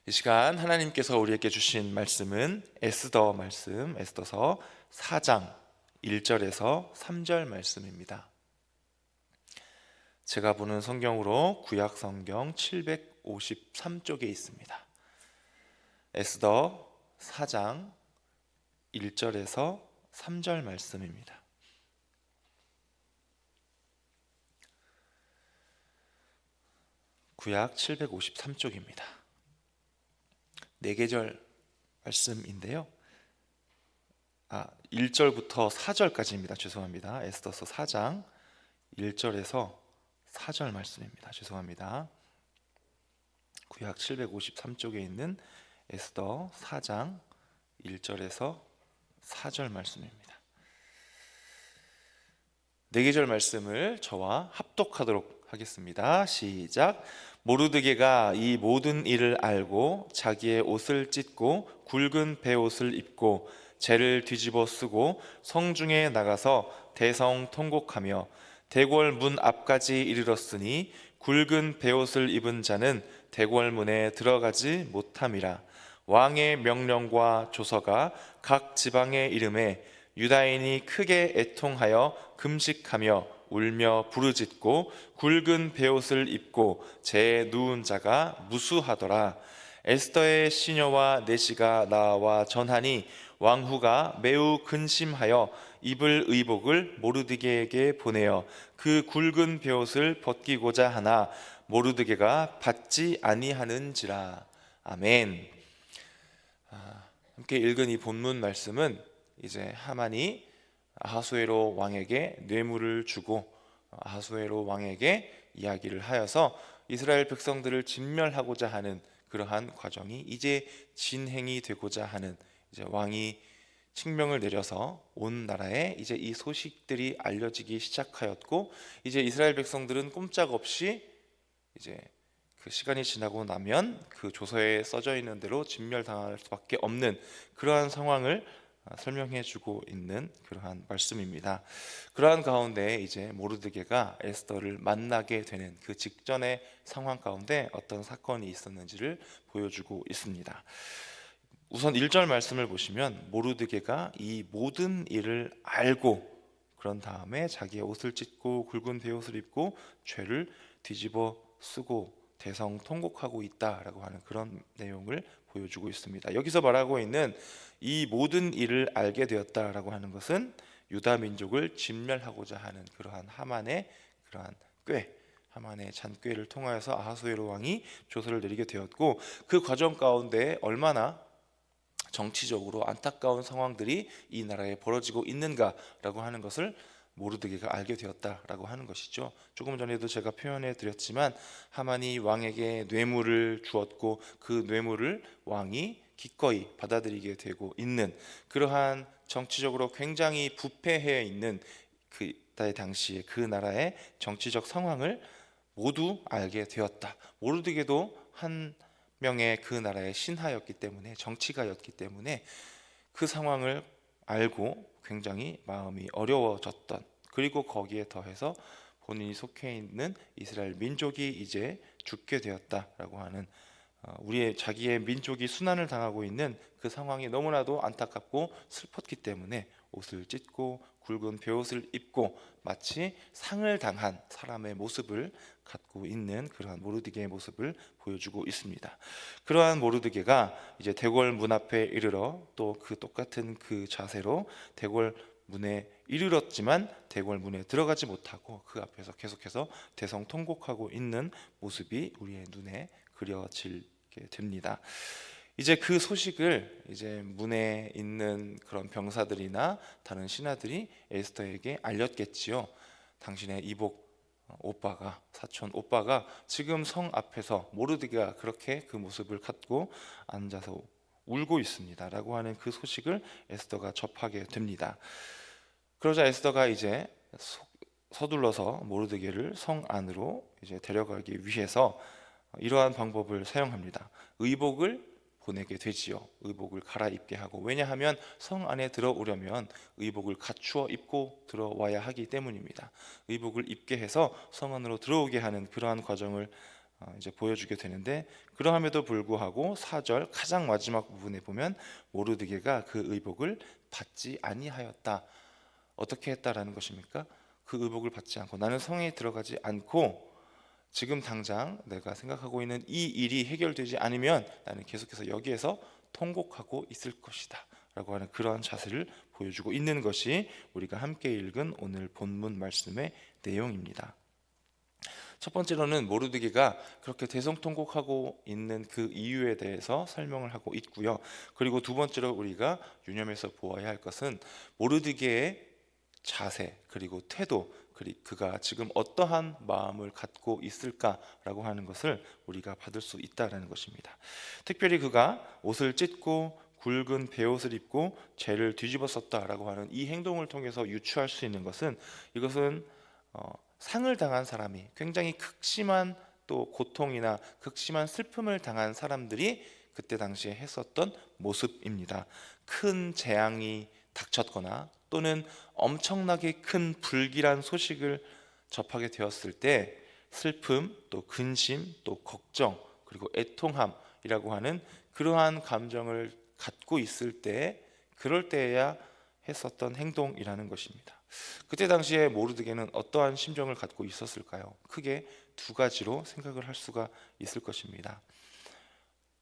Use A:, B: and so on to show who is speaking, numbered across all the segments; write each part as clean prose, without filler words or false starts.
A: 이 시간 하나님께서 우리에게 주신 말씀은 에스더 말씀, 에스더서 4장 1절에서 3절 말씀입니다. 제가 보는 성경으로 구약 성경 753쪽에 있습니다. 에스더 4장 1절에서 3절 말씀입니다. 구약 753쪽입니다. 네 계절 말씀인데요. 1절부터 4절까지입니다. 죄송합니다. 에스더서 4장 1절에서 4절 말씀입니다. 죄송합니다. 구약 753쪽에 있는 에스더 4장 1절에서 4절 말씀입니다. 네 계절 말씀을 저와 합독하도록 하겠습니다. 시작. 모르드게가 이 모든 일을 알고 자기의 옷을 찢고 굵은 베옷을 입고 재를 뒤집어 쓰고 성중에 나가서 대성 통곡하며 대궐 문 앞까지 이르렀으니 굵은 베옷을 입은 자는 대궐 문에 들어가지 못함이라. 왕의 명령과 조서가 각 지방의 이름에 유다인이 크게 애통하여 금식하며 울며 부르짖고 굵은 베옷을 입고 재에 누운 자가 무수하더라. 에스더의 시녀와 내시가 나와 전하니 왕후가 매우 근심하여 입을 의복을 모르드게에게 보내어 그 굵은 베옷을 벗기고자 하나 모르드게가 받지 아니하는지라. 아멘. 함께 읽은 이 본문 말씀은 이제 하만이 아하수에로 왕에게 뇌물을 주고 아하수에로 왕에게 이야기를 하여서 이스라엘 백성들을 진멸하고자 하는 그러한 과정이 이제 진행이 되고자 하는, 이제 왕이 칙명을 내려서 온 나라에 이제 이 소식들이 알려지기 시작하였고, 이제 이스라엘 백성들은 꼼짝없이 이제 그 시간이 지나고 나면 그 조서에 써져 있는 대로 진멸당할 수밖에 없는 그러한 상황을 설명해 주고 있는 그러한 말씀입니다. 그러한 가운데 이제 모르드게가 에스더를 만나게 되는 그 직전의 상황 가운데 어떤 사건이 있었는지를 보여주고 있습니다. 우선 1절 말씀을 보시면 모르드게가 이 모든 일을 알고 그런 다음에 자기의 옷을 찢고 굵은 베옷을 입고 죄를 뒤집어 쓰고 대성 통곡하고 있다라고 하는 그런 내용을 보여주고 있습니다. 여기서 말하고 있는 이 모든 일을 알게 되었다라고 하는 것은 유다 민족을 진멸하고자 하는 그러한 하만의 그러한 하만의 잔꾀를 통하여서 아하수에로 왕이 조서를 내리게 되었고, 그 과정 가운데 얼마나 정치적으로 안타까운 상황들이 이 나라에 벌어지고 있는가라고 하는 것을 모르드게가 알게 되었다라고 하는 것이죠. 조금 전에도 제가 표현해 드렸지만 하만이 왕에게 뇌물을 주었고 그 뇌물을 왕이 기꺼이 받아들이게 되고 있는 그러한 정치적으로 굉장히 부패해 있는 그 당시에 그 나라의 정치적 상황을 모두 알게 되었다. 모르드게도 한 명의 그 나라의 신하였기 때문에, 정치가였기 때문에 그 상황을 알고 굉장히 마음이 어려워졌던, 그리고 거기에 더해서 본인이 속해 있는 이스라엘 민족이 이제 죽게 되었다라고 하는, 우리의 자기의 민족이 순환을 당하고 있는 그 상황이 너무나도 안타깝고 슬펐기 때문에 옷을 찢고 굵은 베옷을 입고 마치 상을 당한 사람의 모습을 갖고 있는 그러한 모르드게의 모습을 보여주고 있습니다. 그러한 모르드게가 이제 대궐 문 앞에 이르러 또 그 똑같은 그 자세로 대궐 문에 이르렀지만 대궐 문에 들어가지 못하고 그 앞에서 계속해서 대성 통곡하고 있는 모습이 우리의 눈에 그려지게 됩니다. 이제 그 소식을 이제 문에 있는 그런 병사들이나 다른 신하들이 에스더에게 알렸겠지요. 당신의 이복 오빠가, 사촌 오빠가 지금 성 앞에서 모르드게가 그렇게 그 모습을 갖고 앉아서 울고 있습니다 라고 하는 그 소식을 에스더가 접하게 됩니다. 그러자 에스더가 이제 서둘러서 모르드게를 성 안으로 이제 데려가기 위해서 이러한 방법을 사용합니다. 의복을 보내게 되지요. 의복을 갈아입게 하고, 왜냐하면 성 안에 들어오려면 의복을 갖추어 입고 들어와야 하기 때문입니다. 의복을 입게 해서 성 안으로 들어오게 하는 그러한 과정을 이제 보여주게 되는데, 그러함에도 불구하고 4절 가장 마지막 부분에 보면 모르드게가 그 의복을 받지 아니하였다. 어떻게 했다라는 것입니까? 그 의복을 받지 않고, 나는 성에 들어가지 않고 지금 당장 내가 생각하고 있는 이 일이 해결되지 않으면 나는 계속해서 여기에서 통곡하고 있을 것이다 라고 하는 그러한 자세를 보여주고 있는 것이 우리가 함께 읽은 오늘 본문 말씀의 내용입니다. 첫 번째로는 모르드게가 그렇게 대성통곡하고 있는 그 이유에 대해서 설명을 하고 있고요. 그리고 두 번째로 우리가 유념해서 보아야 할 것은 모르드게의 자세, 그리고 태도, 그리고 그가 지금 어떠한 마음을 갖고 있을까라고 하는 것을 우리가 받을 수 있다라는 것입니다. 특별히 그가 옷을 찢고 굵은 베옷을 입고 죄를 뒤집어 썼다라고 하는 이 행동을 통해서 유추할 수 있는 것은, 이것은 상을 당한 사람이, 굉장히 극심한 또 고통이나 극심한 슬픔을 당한 사람들이 그때 당시에 했었던 모습입니다. 큰 재앙이 닥쳤거나 또는 엄청나게 큰 불길한 소식을 접하게 되었을 때 슬픔, 또 근심, 또 걱정, 그리고 애통함이라고 하는 그러한 감정을 갖고 있을 때, 그럴 때에야 했었던 행동이라는 것입니다. 그때 당시에 모르드게는 어떠한 심정을 갖고 있었을까요? 크게 두 가지로 생각을 할 수가 있을 것입니다.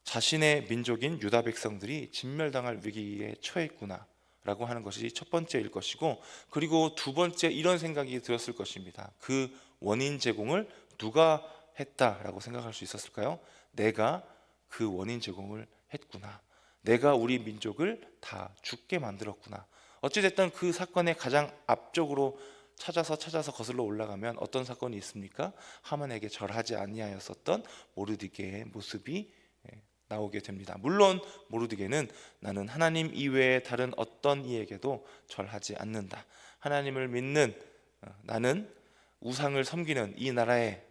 A: 자신의 민족인 유다 백성들이 진멸당할 위기에 처했구나 라고 하는 것이 첫 번째일 것이고, 그리고 두 번째 이런 생각이 들었을 것입니다. 그 원인 제공을 누가 했다라고 생각할 수 있었을까요? 내가 그 원인 제공을 했구나. 내가 우리 민족을 다 죽게 만들었구나. 어찌됐든 그 사건의 가장 앞쪽으로 찾아서 거슬러 올라가면 어떤 사건이 있습니까? 하만에게 절하지 아니하였었던 모르드게의 모습이 나오게 됩니다. 물론 모르드게는 나는 하나님 이외에 다른 어떤 이에게도 절하지 않는다. 하나님을 믿는 나는 우상을 섬기는 이 나라의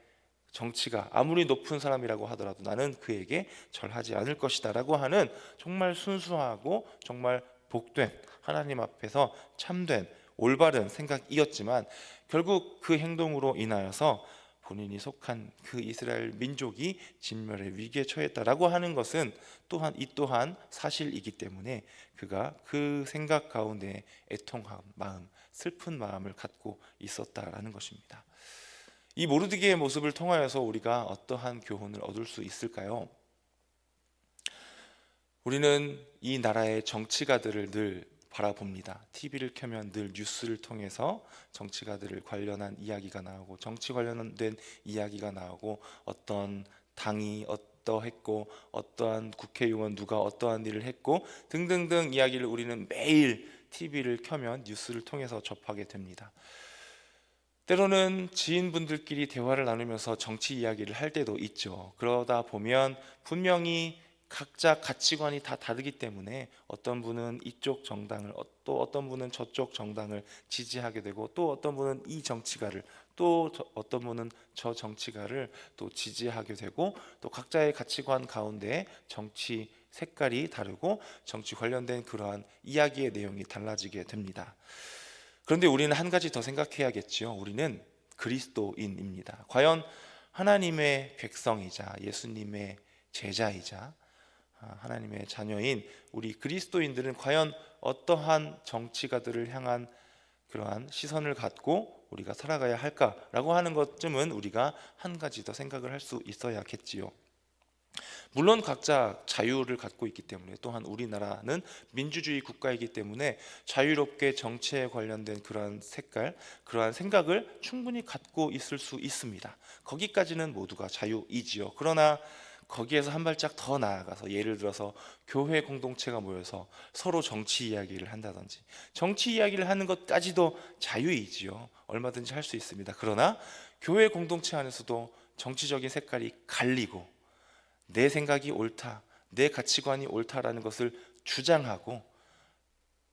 A: 정치가 아무리 높은 사람이라고 하더라도 나는 그에게 절하지 않을 것이다 라고 하는 정말 순수하고 정말 복된, 하나님 앞에서 참된 올바른 생각이었지만, 결국 그 행동으로 인하여서 본인이 속한 그 이스라엘 민족이 진멸의 위기에 처했다라고 하는 것은 이 또한 사실이기 때문에 그가 그 생각 가운데 애통한 마음, 슬픈 마음을 갖고 있었다라는 것입니다. 이 모르드게의 모습을 통하여서 우리가 어떠한 교훈을 얻을 수 있을까요? 우리는 이 나라의 정치가들을 늘 바라봅니다. TV를 켜면 늘 뉴스를 통해서 정치가들을 관련한 이야기가 나오고, 정치 관련된 이야기가 나오고, 어떤 당이 어떠했고, 어떠한 국회의원 누가 어떠한 일을 했고 등등등 이야기를 우리는 매일 TV를 켜면 뉴스를 통해서 접하게 됩니다. 때로는 지인분들끼리 대화를 나누면서 정치 이야기를 할 때도 있죠. 그러다 보면 분명히 각자 가치관이 다 다르기 때문에 어떤 분은 이쪽 정당을, 또 어떤 분은 저쪽 정당을 지지하게 되고, 또 어떤 분은 이 정치가를, 또 어떤 분은 저 정치가를 또 지지하게 되고, 또 각자의 가치관 가운데 정치 색깔이 다르고 정치 관련된 그러한 이야기의 내용이 달라지게 됩니다. 그런데 우리는 한 가지 더 생각해야겠지요. 우리는 그리스도인입니다. 과연 하나님의 백성이자 예수님의 제자이자 하나님의 자녀인 우리 그리스도인들은 과연 어떠한 정치가들을 향한 그러한 시선을 갖고 우리가 살아가야 할까라고 하는 것쯤은 우리가 한 가지 더 생각을 할 수 있어야겠지요. 물론 각자 자유를 갖고 있기 때문에, 또한 우리나라는 민주주의 국가이기 때문에 자유롭게 정치에 관련된 그러한 색깔, 그러한 생각을 충분히 갖고 있을 수 있습니다. 거기까지는 모두가 자유이지요. 그러나 거기에서 한 발짝 더 나아가서, 예를 들어서 교회 공동체가 모여서 서로 정치 이야기를 한다든지, 정치 이야기를 하는 것까지도 자유이지요. 얼마든지 할 수 있습니다. 그러나 교회 공동체 안에서도 정치적인 색깔이 갈리고, 내 생각이 옳다, 내 가치관이 옳다라는 것을 주장하고,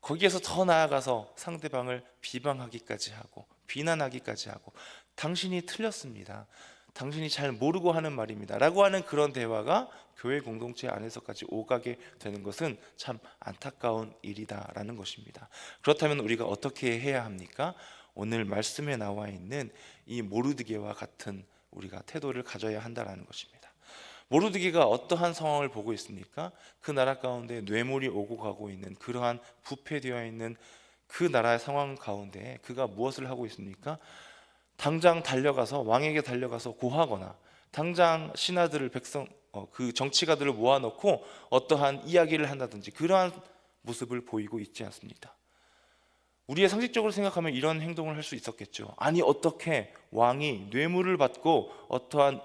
A: 거기에서 더 나아가서 상대방을 비방하기까지 하고 비난하기까지 하고, 당신이 틀렸습니다, 당신이 잘 모르고 하는 말입니다 라고 하는 그런 대화가 교회 공동체 안에서까지 오가게 되는 것은 참 안타까운 일이다라는 것입니다. 그렇다면 우리가 어떻게 해야 합니까? 오늘 말씀에 나와 있는 이 모르드게와 같은 우리가 태도를 가져야 한다는 것입니다. 모르드게가 어떠한 상황을 보고 있습니까? 그 나라 가운데 뇌물이 오고 가고 있는 그러한 부패되어 있는 그 나라의 상황 가운데 그가 무엇을 하고 있습니까? 당장 달려가서 왕에게 달려가서 고하거나 당장 신하들을 그 정치가들을 모아놓고 어떠한 이야기를 한다든지 그러한 모습을 보이고 있지 않습니다. 우리의 상식적으로 생각하면 이런 행동을 할 수 있었겠죠. 아니 어떻게 왕이 뇌물을 받고 어떠한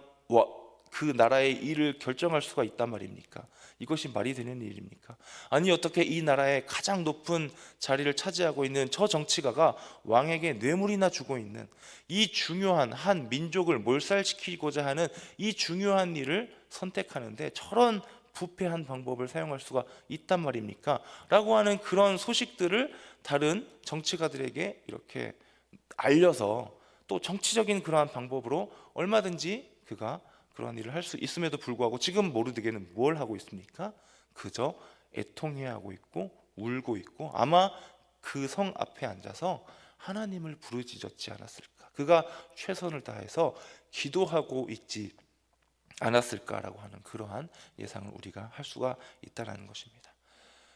A: 그 나라의 일을 결정할 수가 있단 말입니까? 이것이 말이 되는 일입니까? 아니 어떻게 이 나라의 가장 높은 자리를 차지하고 있는 저 정치가가 왕에게 뇌물이나 주고 있는 이 중요한 한 민족을 몰살시키고자 하는 이 중요한 일을 선택하는데 저런 부패한 방법을 사용할 수가 있단 말입니까? 라고 하는 그런 소식들을 다른 정치가들에게 이렇게 알려서 또 정치적인 그러한 방법으로 얼마든지 그가 그러한 일을 할 수 있음에도 불구하고 지금 모르드게는 뭘 하고 있습니까? 그저 애통해하고 있고 울고 있고 아마 그 성 앞에 앉아서 하나님을 부르짖었지 않았을까? 그가 최선을 다해서 기도하고 있지 않았을까라고 하는 그러한 예상을 우리가 할 수가 있다는 것입니다.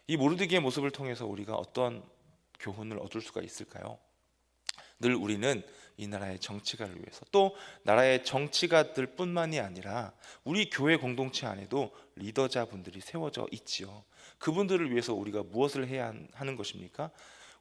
A: 이 모르드게의 모습을 통해서 우리가 어떤 교훈을 얻을 수가 있을까요? 늘 우리는 이 나라의 정치가를 위해서 또 나라의 정치가들 뿐만이 아니라 우리 교회 공동체 안에도 리더자분들이 세워져 있지요. 그분들을 위해서 우리가 무엇을 해야 하는 것입니까?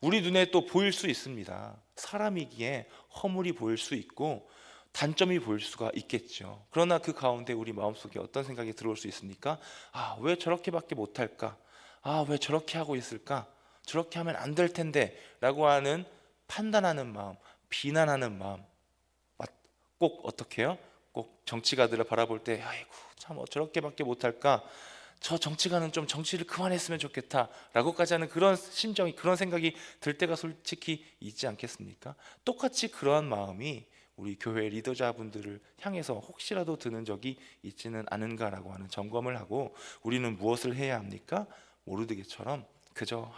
A: 우리 눈에 또 보일 수 있습니다. 사람이기에 허물이 보일 수 있고 단점이 보일 수가 있겠죠. 그러나 그 가운데 우리 마음속에 어떤 생각이 들어올 수 있습니까? 아, 왜 저렇게밖에 못할까? 아, 왜 저렇게 하고 있을까? 저렇게 하면 안 될 텐데 라고 하는 판단하는 마음, 비난하는 마음, 꼭 어떻게 해요? 꼭 정치가들을 바라볼 때 아이고 참 저렇게밖에 못할까? 저 정치가는 좀 정치를 그만했으면 좋겠다 라고까지 하는 그런 심정이 그런 생각이 들 때가 솔직히 있지 않겠습니까? 똑같이 그러한 마음이 우리 교회 리더자분들을 향해서 혹시라도 드는 적이 있지는 않은가라고 하는 점검을 하고 우리는 무엇을 해야 합니까? 모르드게처럼 그저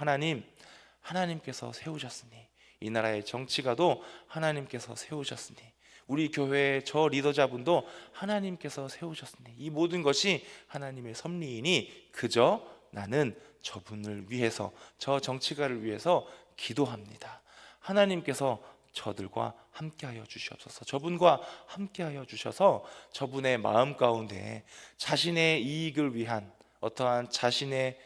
A: 하나님께서 세우셨으니 이 나라의 정치가도 하나님께서 세우셨으니 우리 교회의 저 리더자분도 하나님께서 세우셨으니 이 모든 것이 하나님의 섭리이니 그저 나는 저분을 위해서 저 정치가를 위해서 기도합니다. 하나님께서 저들과 함께하여 주시옵소서. 저분과 함께하여 주셔서 저분의 마음 가운데 자신의 이익을 위한 어떠한 자신의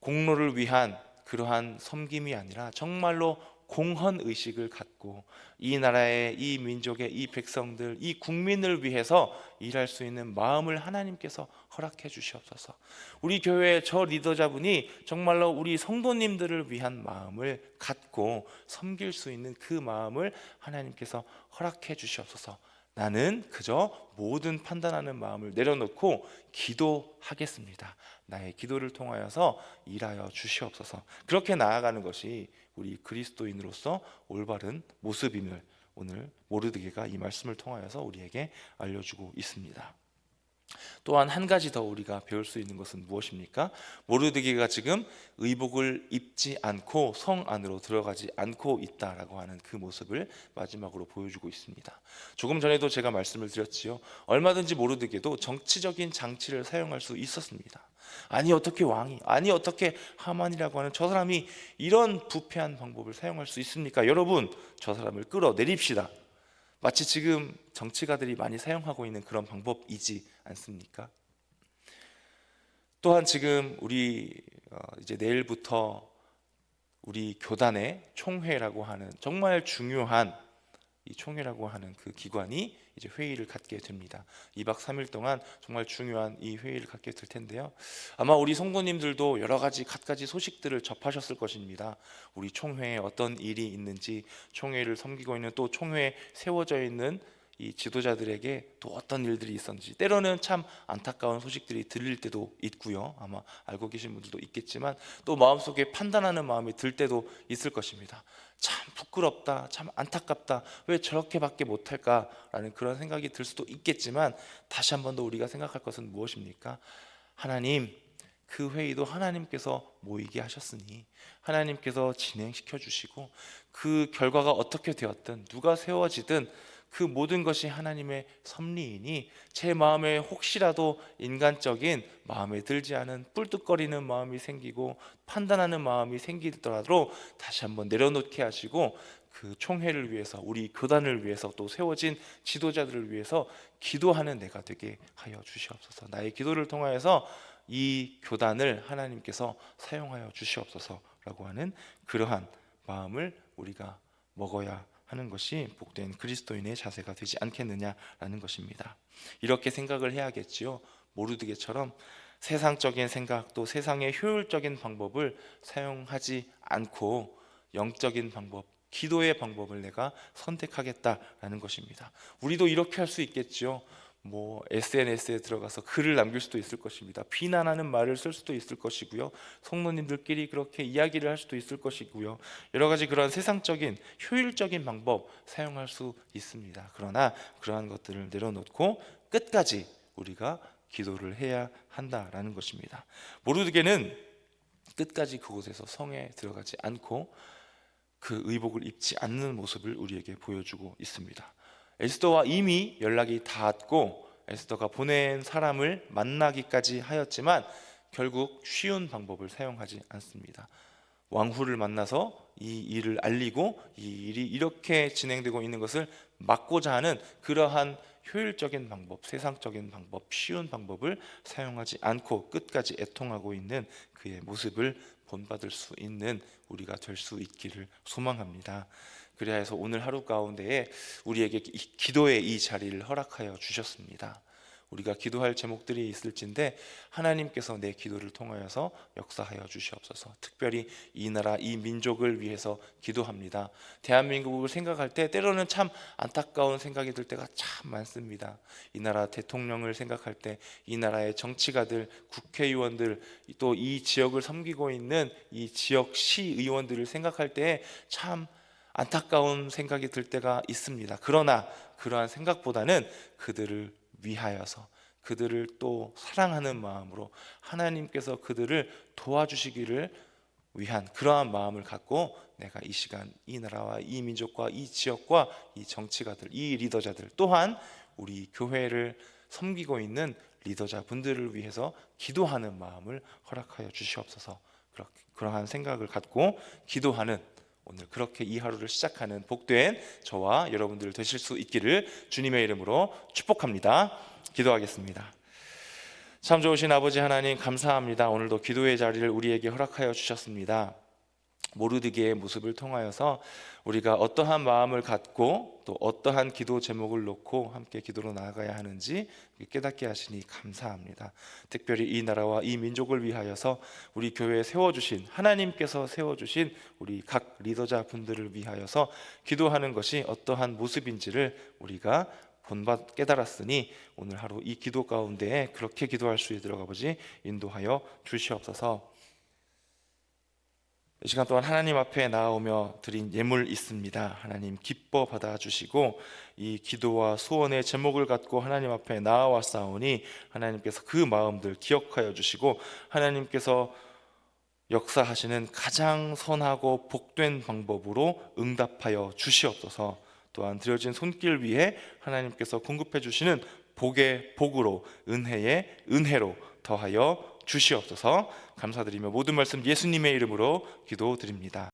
A: 공로를 위한 그러한 섬김이 아니라 정말로 공헌 의식을 갖고 이 나라의 이 민족의 이 백성들 이 국민을 위해서 일할 수 있는 마음을 하나님께서 허락해 주시옵소서. 우리 교회의 저 리더자분이 정말로 우리 성도님들을 위한 마음을 갖고 섬길 수 있는 그 마음을 하나님께서 허락해 주시옵소서. 나는 그저 모든 판단하는 마음을 내려놓고 기도하겠습니다. 나의 기도를 통하여서 일하여 주시옵소서. 그렇게 나아가는 것이 우리 그리스도인으로서 올바른 모습임을 오늘 모르드게가 이 말씀을 통하여서 우리에게 알려주고 있습니다. 또한 한 가지 더 우리가 배울 수 있는 것은 무엇입니까? 모르드게가 지금 의복을 입지 않고 성 안으로 들어가지 않고 있다라고 하는 그 모습을 마지막으로 보여주고 있습니다. 조금 전에도 제가 말씀을 드렸지요. 얼마든지 모르드게도 정치적인 장치를 사용할 수 있었습니다. 아니 어떻게 왕이, 아니 어떻게 하만이라고 하는 저 사람이 이런 부패한 방법을 사용할 수 있습니까? 여러분, 저 사람을 끌어내립시다. 마치 지금 정치가들이 많이 사용하고 있는 그런 방법이지 않습니까? 또한 지금 우리 이제 내일부터 우리 교단의 총회라고 하는 정말 중요한 이 총회라고 하는 그 기관이 이제 회의를 갖게 됩니다. 2박 3일 동안 정말 중요한 이 회의를 갖게 될 텐데요. 아마 우리 성도님들도 여러 가지 갖가지 소식들을 접하셨을 것입니다. 우리 총회에 어떤 일이 있는지, 총회를 섬기고 있는 또 총회에 세워져 있는 이 지도자들에게 또 어떤 일들이 있었는지, 때로는 참 안타까운 소식들이 들릴 때도 있고요. 아마 알고 계신 분들도 있겠지만 또 마음속에 판단하는 마음이 들 때도 있을 것입니다. 참 부끄럽다, 참 안타깝다, 왜 저렇게밖에 못할까라는 그런 생각이 들 수도 있겠지만 다시 한 번 더 우리가 생각할 것은 무엇입니까? 하나님, 그 회의도 하나님께서 모이게 하셨으니 하나님께서 진행시켜 주시고 그 결과가 어떻게 되었든 누가 세워지든 그 모든 것이 하나님의 섭리이니 제 마음에 혹시라도 인간적인 마음에 들지 않은 뿔뚝거리는 마음이 생기고 판단하는 마음이 생기더라도 다시 한번 내려놓게 하시고 그 총회를 위해서, 우리 교단을 위해서, 또 세워진 지도자들을 위해서 기도하는 내가 되게 하여 주시옵소서. 나의 기도를 통하여서 이 교단을 하나님께서 사용하여 주시옵소서라고 하는 그러한 마음을 우리가 먹어야 하는 것이 복된 그리스도인의 자세가 되지 않겠느냐라는 것입니다. 이렇게 생각을 해야겠지요. 모르드게처럼 세상적인 생각, 또 세상의 효율적인 방법을 사용하지 않고 영적인 방법, 기도의 방법을 내가 선택하겠다라는 것입니다. 우리도 이렇게 할 수 있겠죠. SNS에 들어가서 글을 남길 수도 있을 것입니다. 비난하는 말을 쓸 수도 있을 것이고요. 성도님들끼리 그렇게 이야기를 할 수도 있을 것이고요. 여러 가지 그런 세상적인 효율적인 방법 사용할 수 있습니다. 그러나 그러한 것들을 내려놓고 끝까지 우리가 기도를 해야 한다라는 것입니다. 모르드게는 끝까지 그곳에서 성에 들어가지 않고 그 의복을 입지 않는 모습을 우리에게 보여주고 있습니다. 에스더와 이미 연락이 닿았고 에스더가 보낸 사람을 만나기까지 하였지만 결국 쉬운 방법을 사용하지 않습니다. 왕후를 만나서 이 일을 알리고 이 일이 이렇게 진행되고 있는 것을 막고자 하는 그러한 효율적인 방법, 세상적인 방법, 쉬운 방법을 사용하지 않고 끝까지 애통하고 있는 그의 모습을 본받을 수 있는 우리가 될 수 있기를 소망합니다. 그래야 해서 오늘 하루 가운데에 우리에게 기도의 이 자리를 허락하여 주셨습니다. 우리가 기도할 제목들이 있을진데 하나님께서 내 기도를 통하여서 역사하여 주시옵소서. 특별히 이 나라, 이 민족을 위해서 기도합니다. 대한민국을 생각할 때 때로는 참 안타까운 생각이 들 때가 참 많습니다. 이 나라 대통령을 생각할 때, 이 나라의 정치가들, 국회의원들, 또 이 지역을 섬기고 있는 이 지역 시의원들을 생각할 때 참 안타까운 생각이 들 때가 있습니다. 그러나 그러한 생각보다는 그들을 위하여서, 그들을 또 사랑하는 마음으로 하나님께서 그들을 도와주시기를 위한 그러한 마음을 갖고 내가 이 시간 이 나라와 이 민족과 이 지역과 이 정치가들, 이 리더자들, 또한 우리 교회를 섬기고 있는 리더자 분들을 위해서 기도하는 마음을 허락하여 주시옵소서. 그러한 생각을 갖고 기도하는, 오늘 그렇게 이 하루를 시작하는 복된 저와 여러분들 되실 수 있기를 주님의 이름으로 축복합니다. 기도하겠습니다. 참 좋으신 아버지 하나님, 감사합니다. 오늘도 기도의 자리를 우리에게 허락하여 주셨습니다. 모르드게의 모습을 통하여서 우리가 어떠한 마음을 갖고 또 어떠한 기도 제목을 놓고 함께 기도로 나아가야 하는지 깨닫게 하시니 감사합니다. 특별히 이 나라와 이 민족을 위하여서 우리 교회에 세워주신, 하나님께서 세워주신 우리 각 리더자 분들을 위하여서 기도하는 것이 어떠한 모습인지를 우리가 본받 깨달았으니 오늘 하루 이 기도 가운데에 그렇게 기도할 수 있도록 아버지 인도하여 주시옵소서. 이 시간 동안 하나님 앞에 나아오며 드린 예물 있습니다. 하나님 기뻐 받아주시고 이 기도와 소원의 제목을 갖고 하나님 앞에 나아왔사오니 하나님께서 그 마음들 기억하여 주시고 하나님께서 역사하시는 가장 선하고 복된 방법으로 응답하여 주시옵소서. 또한 드려진 손길 위에 하나님께서 공급해 주시는 복의 복으로, 은혜의 은혜로 더하여 주시옵소서. 감사드리며 모든 말씀 예수님의 이름으로 기도드립니다.